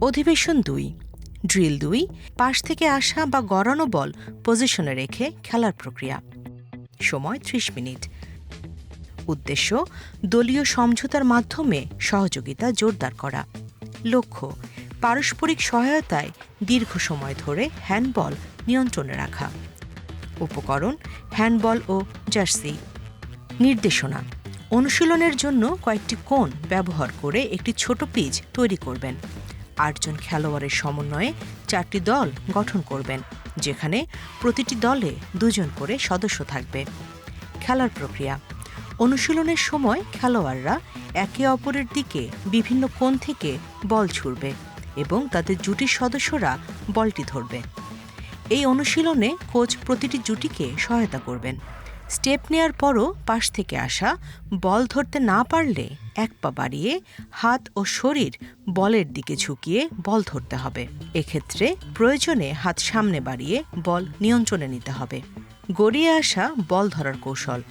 অধিবেশন ২। ড্রিল ২, পাশ থেকে আসা বা গড়ানো বল পজিশনে রেখে খেলার প্রক্রিয়া। সময় ৩০ মিনিট। উদ্দেশ্য দলীয় সমঝোতার মাধ্যমে সহযোগিতা জোরদার করা। লক্ষ্য পারস্পরিক সহায়তায় দীর্ঘ সময় ধরে হ্যান্ডবল নিয়ন্ত্রণে রাখা। উপকরণ হ্যান্ডবল ও জার্সি। নির্দেশনা অনুশীলনের জন্য কয়েকটি কোণ ব্যবহার করে একটি ছোট পিচ তৈরি করবেন। ৮ জন খেলোয়াড়ের সমন্বয়ে ৪টি দল গঠন করবেন, যেখানে প্রতিটি দলে ২ জন করে সদস্য থাকবে। খেলার প্রক্রিয়া অনুশীলনের সময় খেলোয়াড়রা একে অপরের দিকে বিভিন্ন কোণ থেকে বল ছুড়বে এবং তাদের জুটির সদস্যরা বলটি ধরবে। এই অনুশীলনে কোচ প্রতিটি জুটিকে সহায়তা করবেন। স্টেপ নেয়ার পরও পাশ থেকে আসা বল ধরতে না পারলে ১ পা বাড়িয়ে হাত ও শরীর বলের দিকে ঝুঁকিয়ে বল ধরতে হবে। এক্ষেত্রে প্রয়োজনে হাত সামনে বাড়িয়ে বল নিয়ন্ত্রণে নিতে হবে। গড়িয়ে আসা বল ধরার কৌশল।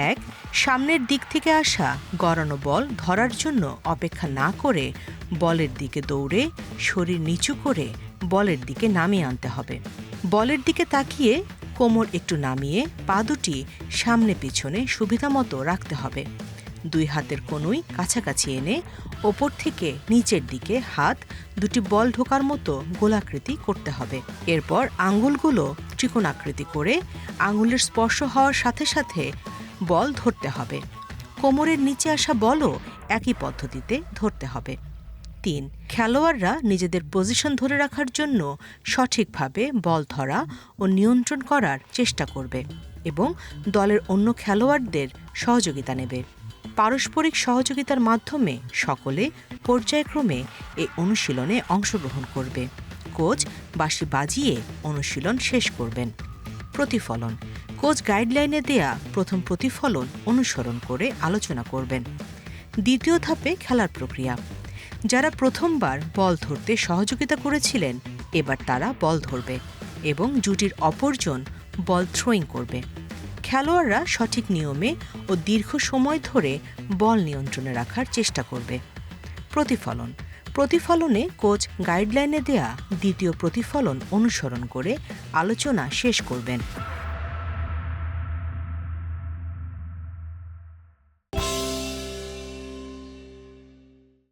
১. সামনের দিক থেকে আসা গড়ানো বল ধরার জন্য অপেক্ষা না করে বলের দিকে দৌড়ে শরীর নিচু করে বলের দিকে নামিয়ে আনতে হবে। বলের দিকে তাকিয়ে কোমর একটু নামিয়ে পা দুটি সামনে পিছনে সুবিধামতো রাখতে হবে। ২ হাতের কনুই কাছাকাছি এনে ওপর থেকে নিচের দিকে হাত দুটি বল ঢোকার মতো গোলাকৃতি করতে হবে। এরপর আঙ্গুলগুলো ত্রিকোণাকৃতি করে আঙ্গুলের স্পর্শ হওয়ার সাথে সাথে বল ধরতে হবে। কোমরের নিচে আসা বলও একই পদ্ধতিতে ধরতে হবে। ৩. খেলোয়াড়রা নিজেদের পজিশন ধরে রাখার জন্য সঠিকভাবে বল ধরা ও নিয়ন্ত্রণ করার চেষ্টা করবে এবং দলের অন্য খেলোয়াড়দের সহযোগিতা নেবে। পারস্পরিক সহযোগিতার মাধ্যমে সকলে পর্যায়ক্রমে এই অনুশীলনে অংশগ্রহণ করবে। কোচ বাঁশি বাজিয়ে অনুশীলন শেষ করবেন। প্রতিফলন কোচ গাইডলাইনে দেয়া প্রথম প্রতিফলন অনুসরণ করে আলোচনা করবেন। দ্বিতীয় ধাপে খেলার প্রক্রিয়া। যারা প্রথমবার বল ধরতে সহযোগিতা করেছিলেন এবার তারা বল ধরবে এবং জুটির অপরজন বল থ্রোয়িং করবে। খেলোয়াড়রা সঠিক নিয়মে ও দীর্ঘ সময় ধরে বল নিয়ন্ত্রণে রাখার চেষ্টা করবে। প্রতিফলন প্রতিফলনে কোচ গাইডলাইনে দেয়া দ্বিতীয় প্রতিফলন অনুসরণ করে আলোচনা শেষ করবেন।